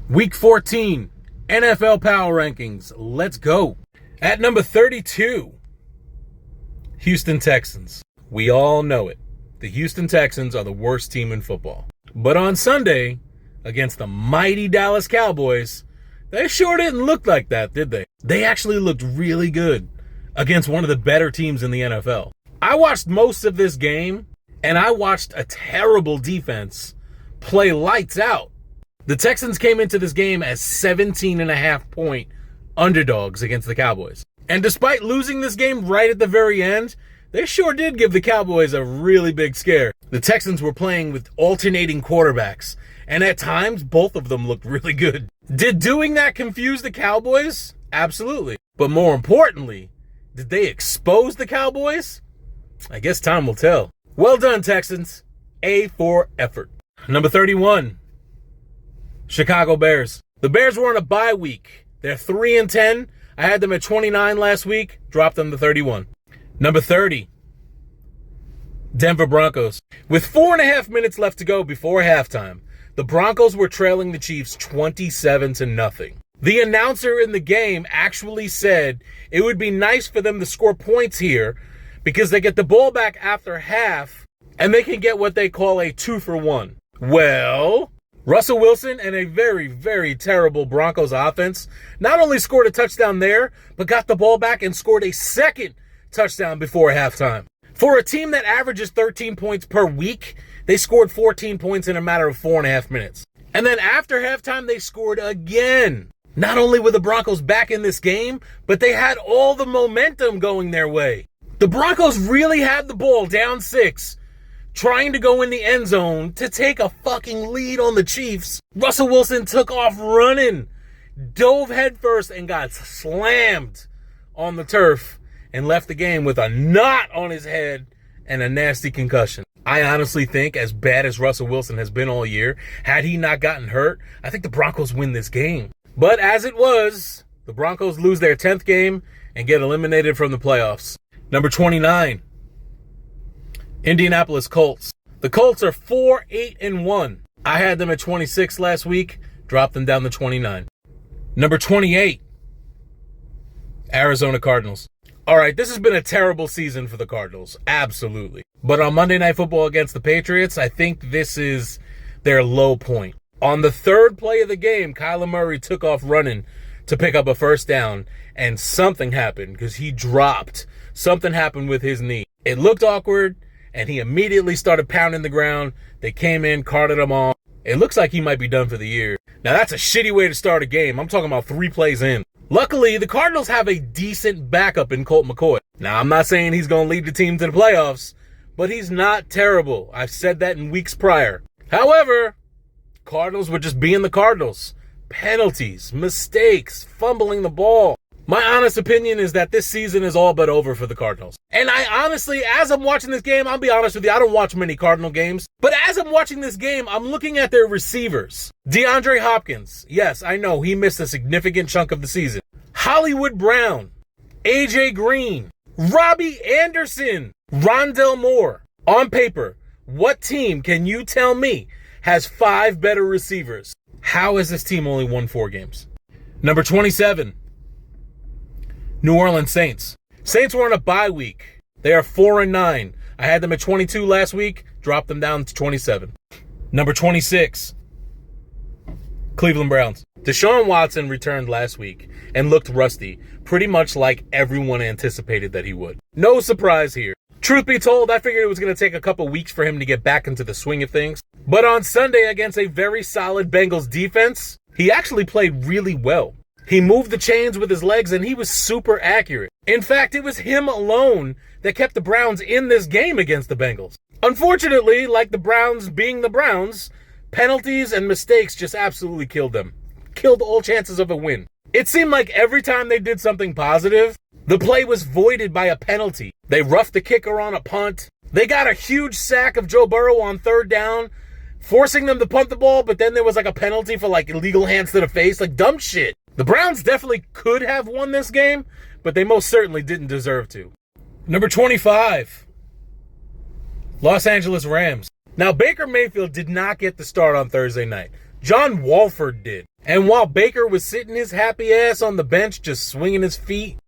Week 14, NFL Power Rankings. Let's go. At number 32, Houston Texans. We all know it. The Houston Texans are the worst team in football. But on Sunday, against the mighty Dallas Cowboys, they sure didn't look like that, did they? They actually looked really good against one of the better teams in the NFL. I watched most of this game, and I watched a terrible defense play lights out. The Texans came into this game as 17.5-point underdogs against the Cowboys. And despite losing this game right at the very end, they sure did give the Cowboys a really big scare. The Texans were playing with alternating quarterbacks, and at times, both of them looked really good. Did doing that confuse the Cowboys? Absolutely. But more importantly, did they expose the Cowboys? I guess time will tell. Well done, Texans. A for effort. Number 31, Chicago Bears. The Bears were on a bye week. They're 3-10. I had them at 29 last week, dropped them to 31. Number 30, Denver Broncos. With 4.5 minutes left to go before halftime, the Broncos were trailing the Chiefs 27-0. The announcer in the game actually said it would be nice for them to score points here because they get the ball back after half and they can get what they call a 2-for-1. Well, Russell Wilson and a very, very terrible Broncos offense not only scored a touchdown there, but got the ball back and scored a second touchdown before halftime. For a team that averages 13 points per week, they scored 14 points in a matter of 4.5 minutes. And then after halftime, they scored again. Not only were the Broncos back in this game, but they had all the momentum going their way. The Broncos really had the ball down 6, trying to go in the end zone to take a fucking lead on the Chiefs. Russell Wilson took off running, dove headfirst, and got slammed on the turf and left the game with a knot on his head and a nasty concussion. I honestly think, as bad as Russell Wilson has been all year, had he not gotten hurt, I think the Broncos win this game. But as it was, the Broncos lose their 10th game and get eliminated from the playoffs. Number 29, Indianapolis Colts. The Colts are 4-8-1. I had them at 26 last week, dropped them down to 29. Number 28, Arizona Cardinals. All right, this has been a terrible season for the Cardinals, absolutely. But on Monday Night Football against the Patriots, I think this is their low point. On the third play of the game, Kyler Murray took off running to pick up a first down, and something happened because he dropped. Something happened with his knee. It looked awkward, and he immediately started pounding the ground. They came in, carted him off. It looks like he might be done for the year. Now, that's a shitty way to start a game. I'm talking about 3 plays in. Luckily, the Cardinals have a decent backup in Colt McCoy. Now, I'm not saying he's going to lead the team to the playoffs, but he's not terrible. I've said that in weeks prior. However, Cardinals were just being the Cardinals. Penalties, mistakes, fumbling the ball. My honest opinion is that this season is all but over for the Cardinals. And I honestly, as I'm watching this game, I'll be honest with you, I don't watch many Cardinal games. But as I'm watching this game, I'm looking at their receivers. DeAndre Hopkins. Yes, I know, he missed a significant chunk of the season. Hollywood Brown. AJ Green. Robbie Anderson. Rondell Moore. On paper, what team can you tell me has 5 better receivers? How has this team only won 4 games? Number 27. New Orleans Saints. Saints were on a bye week. They are 4-9. I had them at 22 last week, dropped them down to 27. Number 26, Cleveland Browns. Deshaun Watson returned last week and looked rusty, pretty much like everyone anticipated that he would. No surprise here. Truth be told, I figured it was going to take a couple weeks for him to get back into the swing of things. But on Sunday against a very solid Bengals defense, he actually played really well. He moved the chains with his legs, and he was super accurate. In fact, it was him alone that kept the Browns in this game against the Bengals. Unfortunately, like the Browns being the Browns, penalties and mistakes just absolutely killed them. Killed all chances of a win. It seemed like every time they did something positive, the play was voided by a penalty. They roughed the kicker on a punt. They got a huge sack of Joe Burrow on 3rd down, forcing them to punt the ball, but then there was like a penalty for like illegal hands to the face, like dumb shit. The Browns definitely could have won this game, but they most certainly didn't deserve to. Number 25, Los Angeles Rams. Now, Baker Mayfield did not get the start on Thursday night. John Wolford did. And while Baker was sitting his happy ass on the bench just swinging his feet,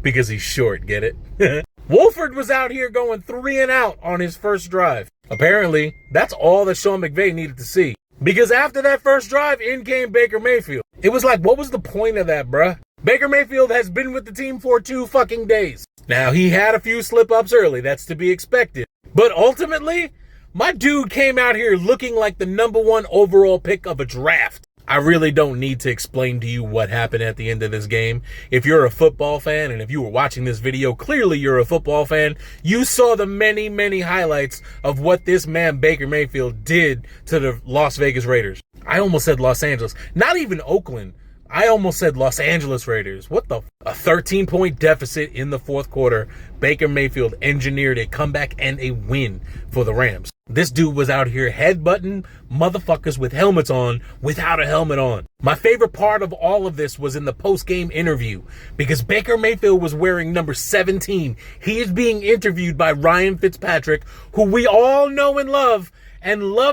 because he's short, get it? Wolford was out here going 3 and out on his first drive. Apparently, that's all that Sean McVay needed to see. Because after that first drive, in came Baker Mayfield. It was like, what was the point of that, bruh? Baker Mayfield has been with the team for 2 fucking days. Now, he had a few slip-ups early. That's to be expected. But ultimately, my dude came out here looking like the #1 overall pick of a draft. I really don't need to explain to you what happened at the end of this game. If you're a football fan, and if you were watching this video, clearly you're a football fan. You saw the many, many highlights of what this man Baker Mayfield did to the Las Vegas Raiders. I almost said Los Angeles. Not even Oakland. I almost said Los Angeles Raiders. What the? A 13-point deficit in the fourth quarter. Baker Mayfield engineered a comeback and a win for the Rams. This dude was out here headbutting motherfuckers with helmets on without a helmet on. My favorite part of all of this was in the post-game interview because Baker Mayfield was wearing number 17. He is being interviewed by Ryan Fitzpatrick, who we all know and love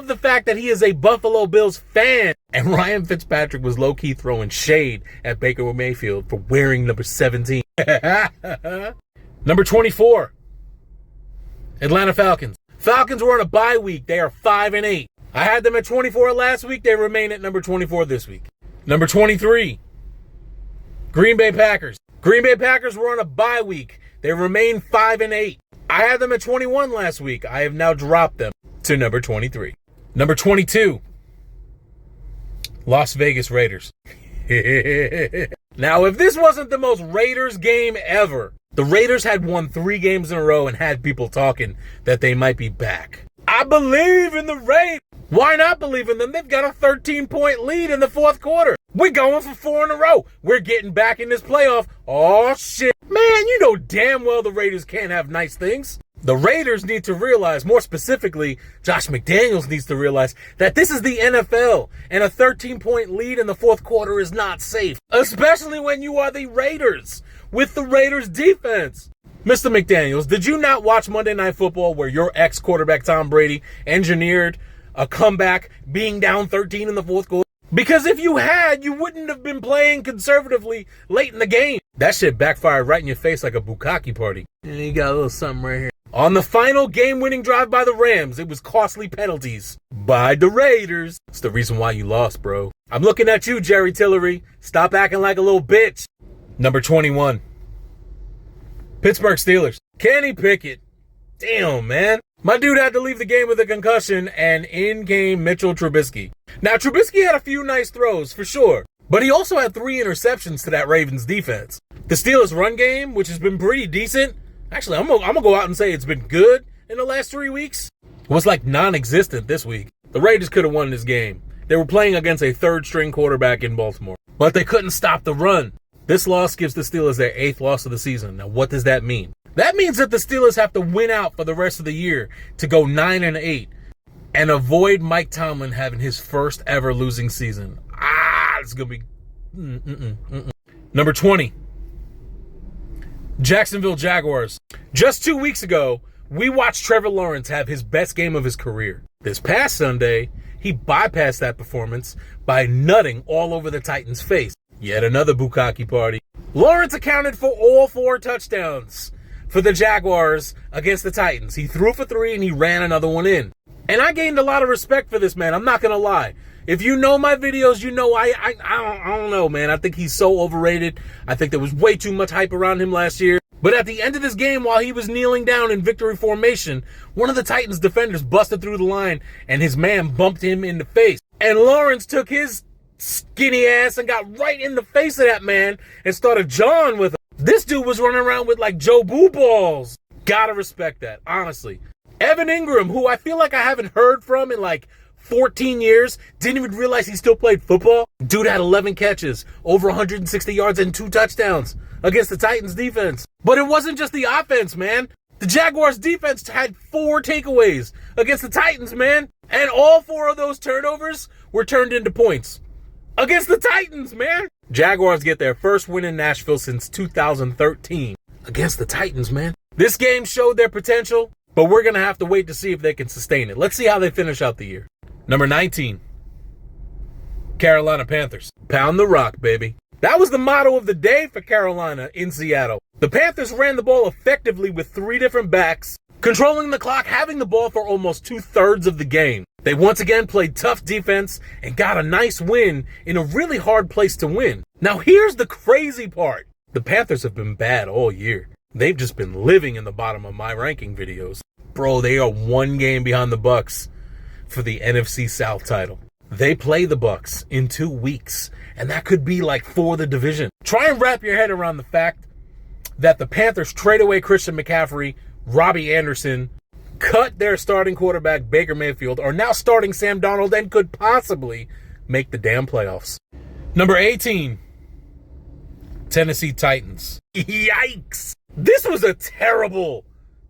the fact that he is a Buffalo Bills fan. And Ryan Fitzpatrick was low-key throwing shade at Baker Mayfield for wearing number 17. Number 24, Atlanta Falcons. Falcons were on a bye week. They are 5-8. I had them at 24 last week. They remain at number 24 this week. Number 23, Green Bay Packers. Green Bay Packers were on a bye week. They remain 5-8. I had them at 21 last week. I have now dropped them to number 23. Number 22, Las Vegas Raiders. Now, if this wasn't the most Raiders game ever, the Raiders had won 3 games in a row and had people talking that they might be back. I believe in the Raiders. Why not believe in them? They've got a 13-point lead in the fourth quarter. We're going for 4 in a row. We're getting back in this playoff. Oh, shit. Man, you know damn well the Raiders can't have nice things. The Raiders need to realize, more specifically, Josh McDaniels needs to realize that this is the NFL, and a 13-point lead in the fourth quarter is not safe, especially when you are the Raiders with the Raiders defense. Mr. McDaniels, did you not watch Monday Night Football where your ex-quarterback Tom Brady engineered a comeback being down 13 in the fourth quarter? Because if you had, you wouldn't have been playing conservatively late in the game. That shit backfired right in your face like a bukkake party. And you got a little something right here. On the final game-winning drive by the Rams, it was costly penalties by the Raiders. It's the reason why you lost, bro. I'm looking at you, Jerry Tillery. Stop acting like a little bitch. Number 21, Pittsburgh Steelers. Kenny Pickett. Damn, man. My dude had to leave the game with a concussion, and in came Mitchell Trubisky. Now, Trubisky had a few nice throws, for sure, but he also had 3 interceptions to that Ravens defense. The Steelers' run game, which has been pretty decent, actually, I'm gonna go out and say it's been good in the last 3 weeks, was like non-existent this week. The Raiders could have won this game. They were playing against a third-string quarterback in Baltimore, but they couldn't stop the run. This loss gives the Steelers their 8th loss of the season. Now, what does that mean? That means that the Steelers have to win out for the rest of the year to go 9-8 and avoid Mike Tomlin having his first ever losing season. It's going to be... Number 20, Jacksonville Jaguars. Just 2 weeks ago, we watched Trevor Lawrence have his best game of his career. This past Sunday, he bypassed that performance by nutting all over the Titans' face. Yet another bukkake party. Lawrence accounted for all 4 touchdowns for the Jaguars against the Titans. He threw for 3 and he ran another one in. And I gained a lot of respect for this man. I'm not going to lie. If you know my videos, you know I don't know, man. I think he's so overrated. I think there was way too much hype around him last year. But at the end of this game, while he was kneeling down in victory formation, one of the Titans defenders busted through the line and his man bumped him in the face. And Lawrence took his skinny ass and got right in the face of that man and started jawing with him. This dude was running around with like Joe Boo balls. Gotta respect that, honestly. Evan Ingram, who I feel like I haven't heard from in like 14 years, didn't even realize he still played football. Dude had 11 catches, over 160 yards and 2 touchdowns against the Titans defense. But it wasn't just the offense, man. The Jaguars defense had 4 takeaways against the Titans, man. And all 4 of those turnovers were turned into points. Against the Titans, man. Jaguars get their first win in Nashville since 2013. Against the Titans, man. This game showed their potential, but we're going to have to wait to see if they can sustain it. Let's see how they finish out the year. Number 19, Carolina Panthers. Pound the rock, baby. That was the motto of the day for Carolina in Seattle. The Panthers ran the ball effectively with 3 different backs, controlling the clock, having the ball for almost 2/3 of the game. They once again played tough defense and got a nice win in a really hard place to win. Now here's the crazy part. The Panthers have been bad all year. They've just been living in the bottom of my ranking videos. Bro, they are 1 game behind the Bucs for the NFC South title. They play the Bucs in 2 weeks, and that could be like for the division. Try and wrap your head around the fact that the Panthers trade away Christian McCaffrey, Robbie Anderson, cut their starting quarterback Baker Mayfield, are now starting Sam Darnold, and could possibly make the damn playoffs. Number 18, Tennessee Titans. Yikes! This was a terrible,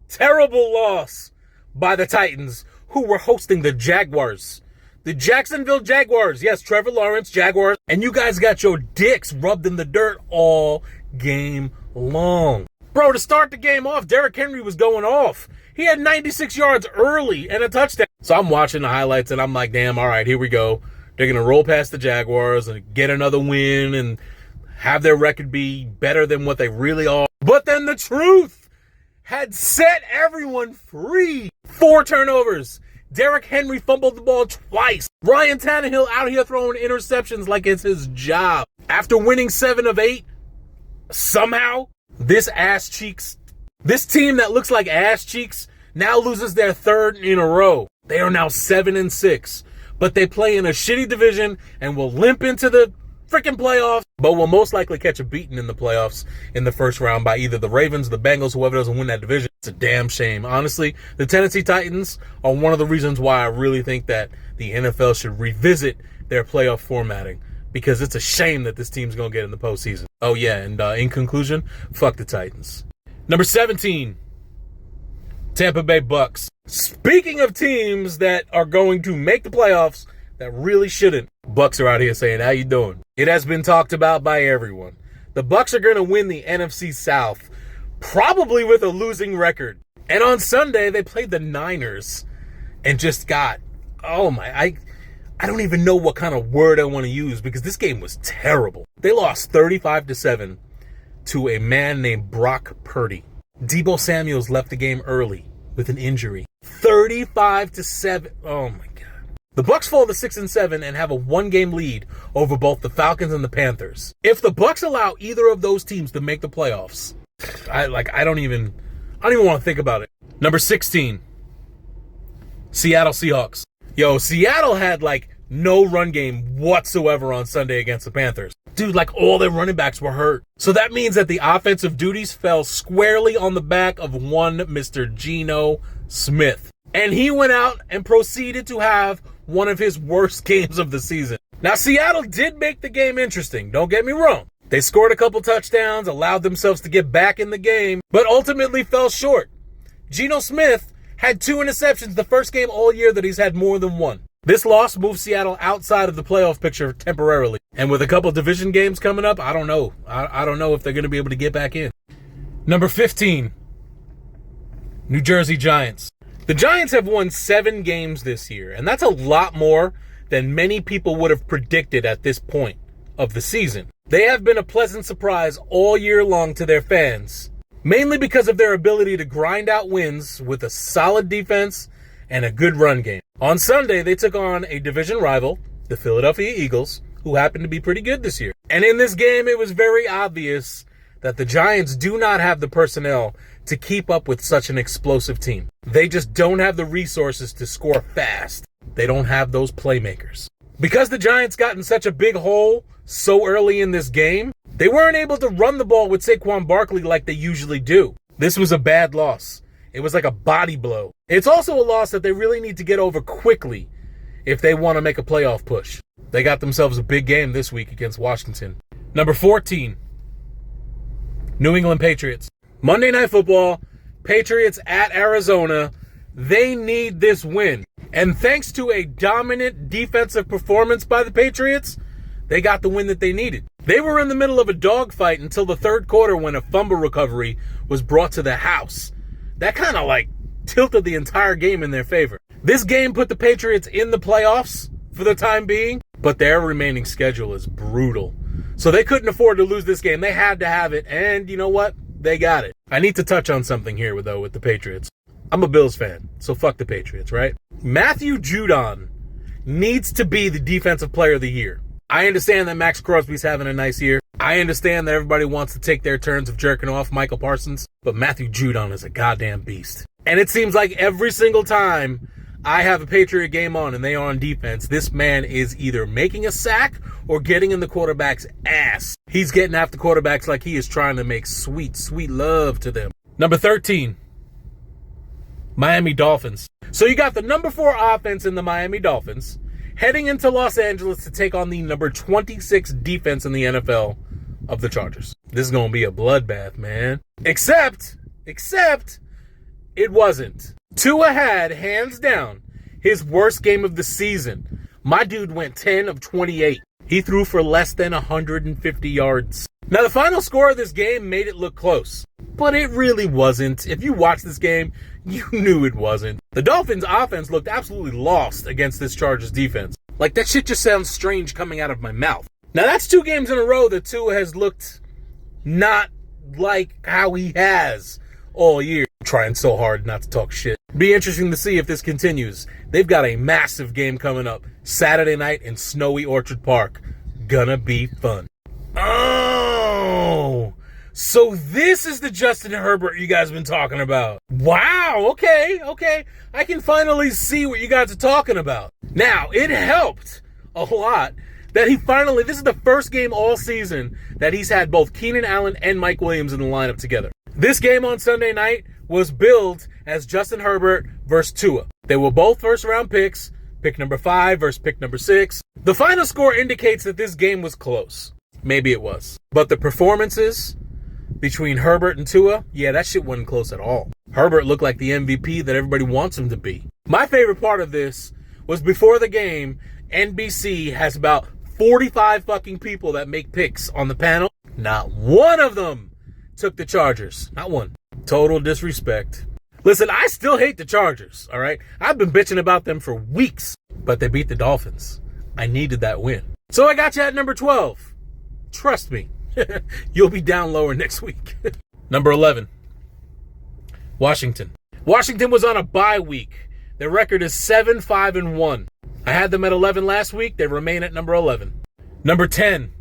terrible loss by the Titans, who were hosting the Jaguars. The Jacksonville Jaguars. Yes, Trevor Lawrence, Jaguars. And you guys got your dicks rubbed in the dirt all game long. Bro, to start the game off, Derrick Henry was going off. He had 96 yards early and a touchdown. So I'm watching the highlights and I'm like, damn, all right, here we go. They're going to roll past the Jaguars and get another win and have their record be better than what they really are. But then the truth had set everyone free. 4 turnovers. Derrick Henry fumbled the ball twice. Ryan Tannehill out here throwing interceptions like it's his job. After winning 7 of 8, somehow, this team that looks like ass cheeks now loses their 3rd in a row. They are now 7-6, but they play in a shitty division and will limp into the freaking playoffs, but will most likely catch a beating in the playoffs in the first round by either the Ravens, the Bengals, whoever doesn't win that division. It's a damn shame. Honestly, the Tennessee Titans are one of the reasons why I really think that the NFL should revisit their playoff formatting, because it's a shame that this team's going to get in the postseason. Oh, yeah, and in conclusion, fuck the Titans. Number 17, Tampa Bay Bucks. Speaking of teams that are going to make the playoffs that really shouldn't, Bucks are out here saying, how you doing? It has been talked about by everyone. The Bucks are going to win the NFC South, probably with a losing record. And on Sunday, they played the Niners and just got, I don't even know what kind of word I want to use, because this game was terrible. They lost 35-7 to a man named Brock Purdy. Deebo Samuels left the game early with an injury. 35-7. Oh my God. The Bucks fall to 6-7 and have a 1-game lead over both the Falcons and the Panthers. If the Bucks allow either of those teams to make the playoffs, I don't even want to think about it. Number 16, Seattle Seahawks. Yo, Seattle had no run game whatsoever on Sunday against the Panthers. Dude, all their running backs were hurt. So that means that the offensive duties fell squarely on the back of one Mr. Geno Smith. And he went out and proceeded to have one of his worst games of the season. Now, Seattle did make the game interesting. Don't get me wrong. They scored a couple touchdowns, allowed themselves to get back in the game, but ultimately fell short. Geno Smith had 2 interceptions, the first game all year that he's had more than 1. This loss moves Seattle outside of the playoff picture temporarily. And with a couple division games coming up, I don't know. I don't know if they're going to be able to get back in. Number 15, New Jersey Giants. The Giants have won 7 games this year, and that's a lot more than many people would have predicted at this point of the season. They have been a pleasant surprise all year long to their fans, mainly because of their ability to grind out wins with a solid defense and a good run game. On Sunday, they took on a division rival, the Philadelphia Eagles, who happen to be pretty good this year. And in this game, it was very obvious that the Giants do not have the personnel to keep up with such an explosive team. They just don't have the resources to score fast. They don't have those playmakers. Because the Giants got in such a big hole so early in this game, they weren't able to run the ball with Saquon Barkley like they usually do. This was a bad loss. It was like a body blow. It's also a loss that they really need to get over quickly if they want to make a playoff push. They got themselves a big game this week against Washington. Number 14, New England Patriots. Monday Night Football, Patriots at Arizona. They need this win. And thanks to a dominant defensive performance by the Patriots, they got the win that they needed. They were in the middle of a dogfight until the third quarter when a fumble recovery was brought to the house. That kind of tilted the entire game in their favor. This game put the Patriots in the playoffs for the time being, but their remaining schedule is brutal. So they couldn't afford to lose this game. They had to have it, and you know what? They got it. I need to touch on something here, though, with the Patriots. I'm a Bills fan, so fuck the Patriots, right? Matthew Judon needs to be the Defensive Player of the Year. I understand that Max Crosby's having a nice year. I understand that everybody wants to take their turns of jerking off Michael Parsons, but Matthew Judon is a goddamn beast. And it seems like every single time I have a Patriot game on and they are on defense, this man is either making a sack or getting in the quarterback's ass. He's getting after quarterbacks like he is trying to make sweet, sweet love to them. Number 13, Miami Dolphins. So you got the number 4 offense in the Miami Dolphins heading into Los Angeles to take on the number 26 defense in the NFL of the Chargers. This is going to be a bloodbath, man. Except it wasn't. Tua had, hands down, his worst game of the season. My dude went 10 of 28. He threw for less than 150 yards. Now, the final score of this game made it look close, but it really wasn't. If you watched this game, you knew it wasn't. The Dolphins' offense looked absolutely lost against this Chargers defense. Like, that shit just sounds strange coming out of my mouth. Now, that's 2 games in a row that Tua has looked not like how he has all year. I'm trying so hard not to talk shit. Be interesting to see if this continues. They've got a massive game coming up Saturday night in snowy Orchard Park. Gonna be fun. Oh, so this is the Justin Herbert you guys have been talking about. Wow, okay. I can finally see what you guys are talking about. Now, it helped a lot that this is the first game all season that he's had both Keenan Allen and Mike Williams in the lineup together. This game on Sunday night was billed as Justin Herbert versus Tua. They were both first-round picks, pick number 5 versus pick number 6. The final score indicates that this game was close. Maybe it was. But the performances between Herbert and Tua, yeah, that shit wasn't close at all. Herbert looked like the MVP that everybody wants him to be. My favorite part of this was before the game, NBC has about 45 fucking people that make picks on the panel. Not one of them took the Chargers. Not one. Total disrespect. Listen, I still hate the Chargers, all right? I've been bitching about them for weeks, but they beat the Dolphins. I needed that win. So I got you at number 12. Trust me, you'll be down lower next week. Number 11, Washington. Washington was on a bye week. Their record is 7-5-1. I had them at 11 last week. They remain at number 11. Number 10,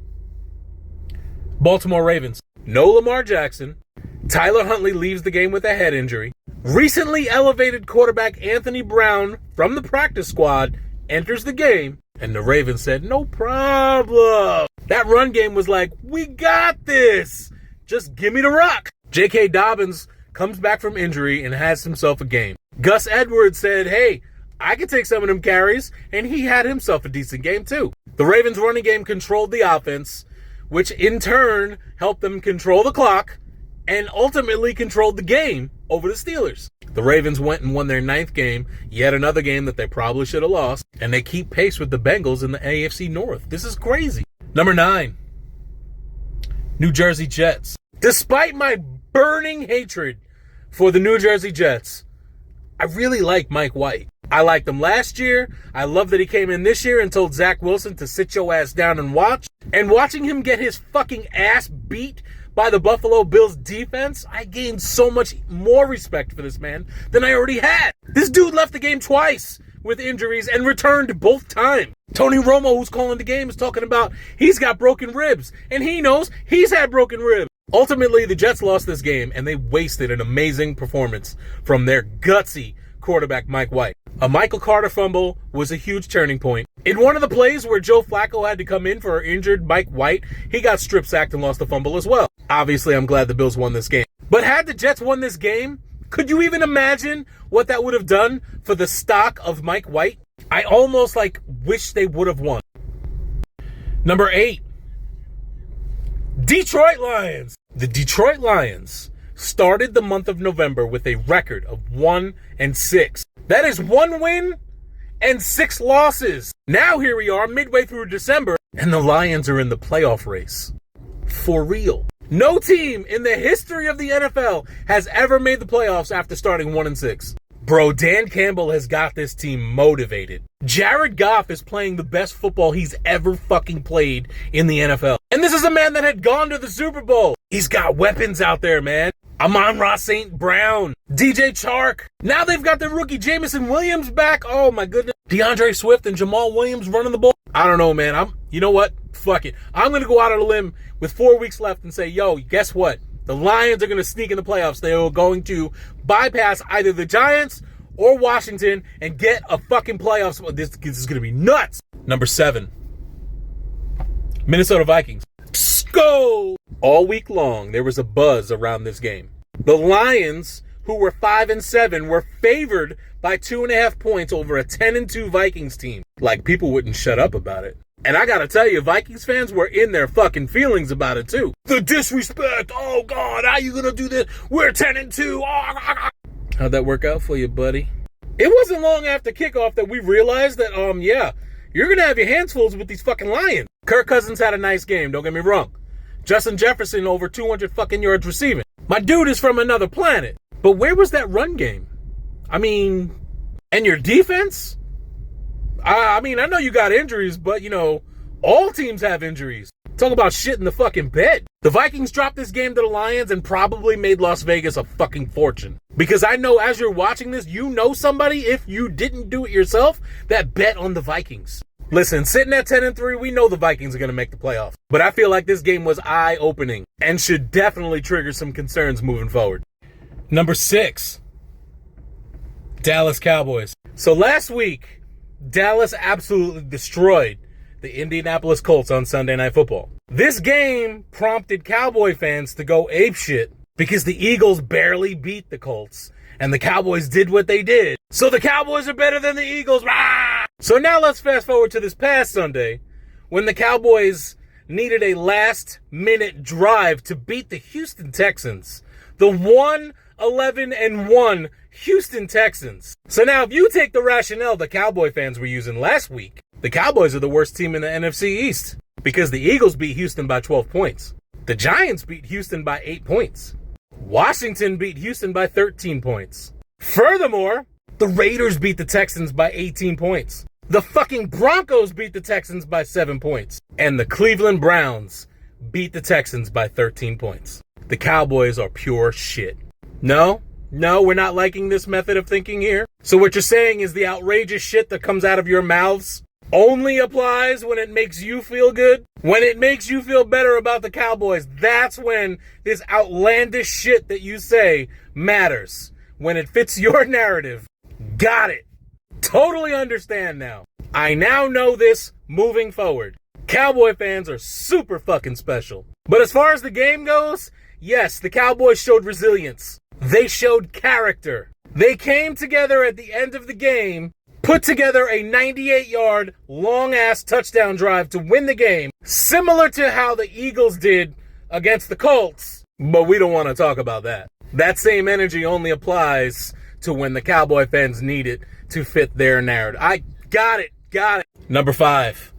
Baltimore Ravens. No Lamar Jackson. Tyler Huntley leaves the game with a head injury. Recently elevated quarterback Anthony Brown from the practice squad enters the game, and the Ravens said, no problem. That run game was like, we got this. Just give me the rock. J.K. Dobbins comes back from injury and has himself a game. Gus Edwards said, hey, I could take some of them carries, and he had himself a decent game too. The Ravens running game controlled the offense, which in turn helped them control the clock and ultimately controlled the game over the Steelers. The Ravens went and won their 9th game, yet another game that they probably should have lost, and they keep pace with the Bengals in the AFC North. This is crazy. Number 9, New Jersey Jets. Despite my burning hatred for the New Jersey Jets, I really like Mike White. I liked him last year. I love that he came in this year and told Zach Wilson to sit your ass down and watch. And watching him get his fucking ass beat by the Buffalo Bills defense, I gained so much more respect for this man than I already had. This dude left the game twice with injuries and returned both times. Tony Romo, who's calling the game, is talking about he's got broken ribs, and he knows he's had broken ribs. Ultimately, the Jets lost this game, and they wasted an amazing performance from their gutsy quarterback, Mike White. A Michael Carter fumble was a huge turning point. In one of the plays where Joe Flacco had to come in for injured Mike White, he got strip sacked and lost the fumble as well. Obviously, I'm glad the Bills won this game. But had the Jets won this game, could you even imagine what that would have done for the stock of Mike White? I almost wish they would have won. Number 8, Detroit Lions. The Detroit Lions started the month of November with a record of 1-6. That is 1 win and 6 losses. Now here we are midway through December, and the Lions are in the playoff race. For real. No team in the history of the NFL has ever made the playoffs after starting 1-6. Bro, Dan Campbell has got this team motivated. Jared Goff is playing the best football he's ever fucking played in the NFL. And this is a man that had gone to the Super Bowl. He's got weapons out there, man. Amon-Ra St. Brown, DJ Chark. Now they've got their rookie Jameson Williams back. Oh my goodness. DeAndre Swift and Jamal Williams running the ball. I don't know, man. You know what? Fuck it. I'm going to go out on a limb with 4 weeks left and say, yo, guess what? The Lions are going to sneak in the playoffs. They are going to bypass either the Giants or Washington and get a fucking playoffs. This is going to be nuts. Number 7, Minnesota Vikings. Go! All week long, there was a buzz around this game. The Lions, who were 5-7, were favored by 2.5 points over a 10-2 Vikings team. Like, people wouldn't shut up about it. And I gotta tell you, Vikings fans were in their fucking feelings about it too. The disrespect. Oh God, how you gonna do this? We're 10-2. How'd that work out for you, buddy? It wasn't long after kickoff that we realized that, yeah, you're gonna have your hands full with these fucking Lions. Kirk Cousins had a nice game, don't get me wrong. Justin Jefferson over 200 fucking yards receiving. My dude is from another planet. But where was that run game? I mean, and your defense? I mean, I know you got injuries, but, you know, all teams have injuries. Talk about shit in the fucking bed. The Vikings dropped this game to the Lions and probably made Las Vegas a fucking fortune. Because I know as you're watching this, you know somebody, if you didn't do it yourself, that bet on the Vikings. Listen, sitting at 10-3, we know the Vikings are going to make the playoffs. But I feel like this game was eye-opening and should definitely trigger some concerns moving forward. Number 6, Dallas Cowboys. So last week, Dallas absolutely destroyed the Indianapolis Colts on Sunday Night Football. This game prompted Cowboy fans to go apeshit because the Eagles barely beat the Colts and the Cowboys did what they did. So the Cowboys are better than the Eagles. Rah! So now let's fast forward to this past Sunday when the Cowboys needed a last-minute drive to beat the Houston Texans. The 1-11-1 Houston Texans. So now if you take the rationale the Cowboy fans were using last week, the Cowboys are the worst team in the NFC East because the Eagles beat Houston by 12 points. The Giants beat Houston by 8 points. Washington beat Houston by 13 points. Furthermore, the Raiders beat the Texans by 18 points. The fucking Broncos beat the Texans by 7 points. And the Cleveland Browns beat the Texans by 13 points. The Cowboys are pure shit. No, we're not liking this method of thinking here. So what you're saying is the outrageous shit that comes out of your mouths only applies when it makes you feel good? When it makes you feel better about the Cowboys, that's when this outlandish shit that you say matters. When it fits your narrative. Got it. Totally understand now. I now know this moving forward. Cowboy fans are super fucking special. But as far as the game goes, yes, the Cowboys showed resilience. They showed character. They came together at the end of the game, put together a 98-yard, long-ass touchdown drive to win the game, similar to how the Eagles did against the Colts. But we don't want to talk about that. That same energy only applies to when the Cowboy fans need it to fit their narrative. I got it. Number 5,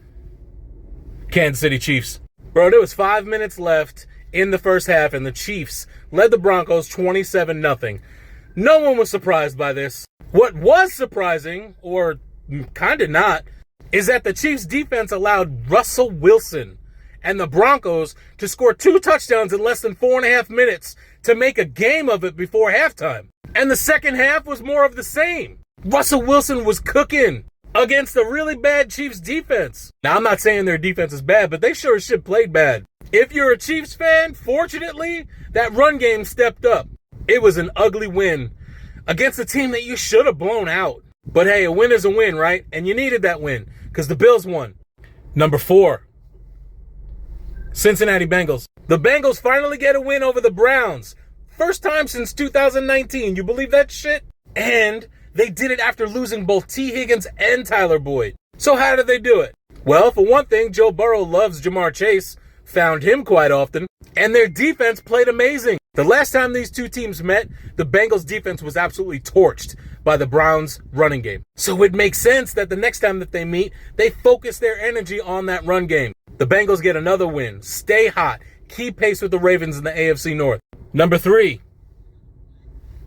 Kansas City Chiefs. Bro, there was 5 minutes left in the first half, and the Chiefs led the Broncos 27-0. No one was surprised by this. What was surprising, or kind of not, is that the Chiefs' defense allowed Russell Wilson and the Broncos to score 2 touchdowns in less than 4.5 minutes to make a game of it before halftime. And the second half was more of the same. Russell Wilson was cooking against a really bad Chiefs defense. Now, I'm not saying their defense is bad, but they sure as shit played bad. If you're a Chiefs fan, fortunately, that run game stepped up. It was an ugly win against a team that you should have blown out. But hey, a win is a win, right? And you needed that win because the Bills won. Number 4, Cincinnati Bengals. The Bengals finally get a win over the Browns. First time since 2019. You believe that shit? And they did it after losing both T. Higgins and Tyler Boyd. So how did they do it? Well, for one thing, Joe Burrow loves Jamar Chase, found him quite often, and their defense played amazing. The last time these two teams met, the Bengals defense was absolutely torched by the Browns running game. So it makes sense that the next time that they meet, they focus their energy on that run game. The Bengals get another win, stay hot, keep pace with the Ravens in the AFC North. Number 3,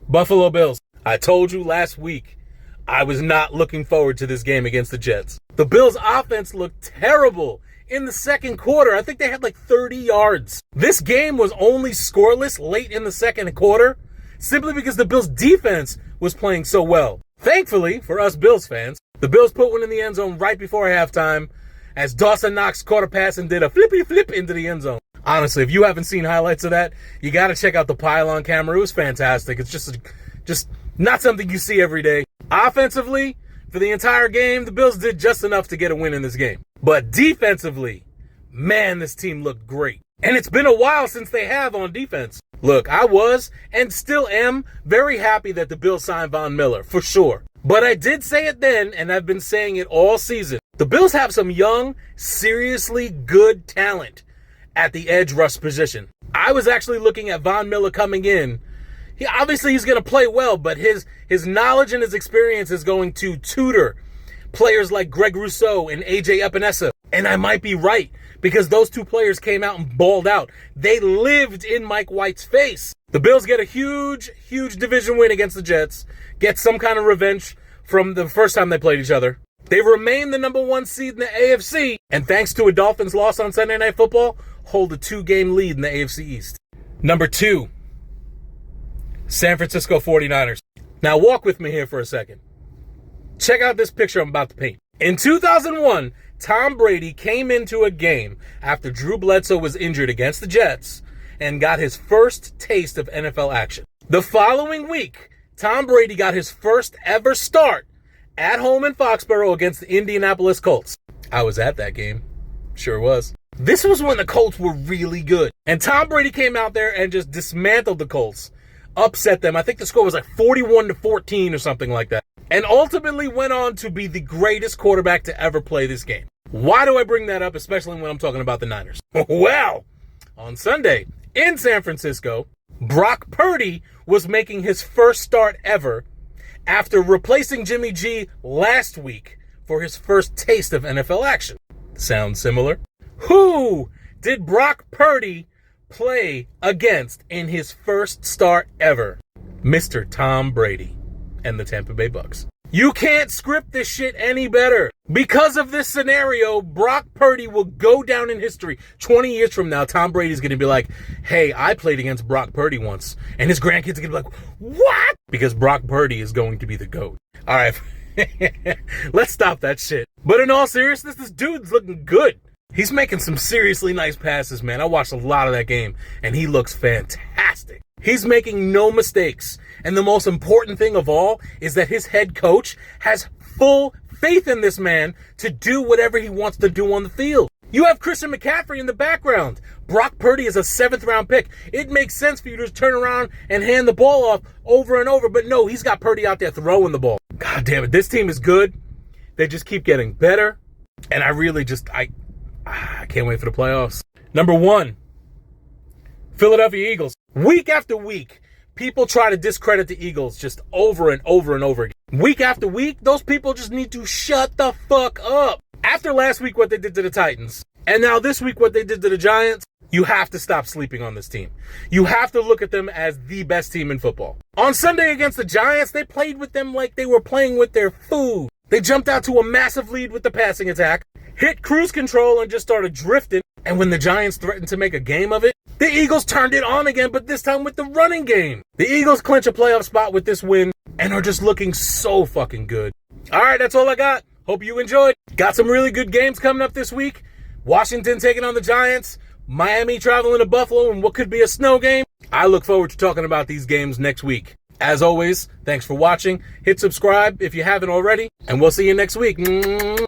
Buffalo Bills. I told you last week I was not looking forward to this game against the Jets. The Bills' offense looked terrible in the second quarter. I think they had like 30 yards. This game was only scoreless late in the second quarter simply because the Bills' defense was playing so well. Thankfully, for us Bills fans, the Bills put one in the end zone right before halftime as Dawson Knox caught a pass and did a flippy flip into the end zone. Honestly, if you haven't seen highlights of that, you got to check out the pylon camera. It was fantastic. It's just not something you see every day. Offensively, for the entire game, the Bills did just enough to get a win in this game. But defensively, man, this team looked great. And it's been a while since they have on defense. Look, I was and still am very happy that the Bills signed Von Miller, for sure. But I did say it then, and I've been saying it all season. The Bills have some young, seriously good talent at the edge rush position. I was actually looking at Von Miller coming in. He's going to play well, but his knowledge and his experience is going to tutor players like Greg Rousseau and AJ Epinesa. And I might be right, because those two players came out and balled out. They lived in Mike White's face. The Bills get a huge division win against the Jets, get some kind of revenge from the first time they played each other. They remain the number 1 seed in the AFC, and thanks to a Dolphins loss on Sunday Night Football, hold a 2-game lead in the AFC East. Number 2, San Francisco 49ers. Now walk with me here for a second. Check out this picture I'm about to paint. In 2001, Tom Brady came into a game after Drew Bledsoe was injured against the Jets and got his first taste of NFL action. The following week, Tom Brady got his first ever start at home in Foxborough against the Indianapolis Colts. I was at that game. Sure was. This was when the Colts were really good. And Tom Brady came out there and just dismantled the Colts, upset them. I think the score was like 41-14 or something like that. And ultimately went on to be the greatest quarterback to ever play this game. Why do I bring that up, especially when I'm talking about the Niners? Well, on Sunday in San Francisco, Brock Purdy was making his first start ever after replacing Jimmy G last week for his first taste of NFL action. Sounds similar? Who did Brock Purdy play against in his first start ever? Mr. Tom Brady and the Tampa Bay Bucks. You can't script this shit any better. Because of this scenario, Brock Purdy will go down in history. 20 years from now, Tom Brady's going to be like, hey, I played against Brock Purdy once. And his grandkids are going to be like, what? Because Brock Purdy is going to be the GOAT. All right, let's stop that shit. But in all seriousness, this dude's looking good. He's making some seriously nice passes, man. I watched a lot of that game, and he looks fantastic. He's making no mistakes. And the most important thing of all is that his head coach has full faith in this man to do whatever he wants to do on the field. You have Christian McCaffrey in the background. Brock Purdy is a 7th-round pick. It makes sense for you to just turn around and hand the ball off over and over. But no, he's got Purdy out there throwing the ball. God damn it. This team is good. They just keep getting better. And I really just, I can't wait for the playoffs. Number 1, Philadelphia Eagles. Week after week, people try to discredit the Eagles just over and over and over again. Week after week, those people just need to shut the fuck up. After last week, what they did to the Titans, and now this week, what they did to the Giants, you have to stop sleeping on this team. You have to look at them as the best team in football. On Sunday against the Giants, they played with them like they were playing with their food. They jumped out to a massive lead with the passing attack, hit cruise control, and just started drifting. And when the Giants threatened to make a game of it, the Eagles turned it on again, but this time with the running game. The Eagles clinch a playoff spot with this win and are just looking so fucking good. All right, that's all I got. Hope you enjoyed. Got some really good games coming up this week. Washington taking on the Giants. Miami traveling to Buffalo in what could be a snow game. I look forward to talking about these games next week. As always, thanks for watching. Hit subscribe if you haven't already, and we'll see you next week.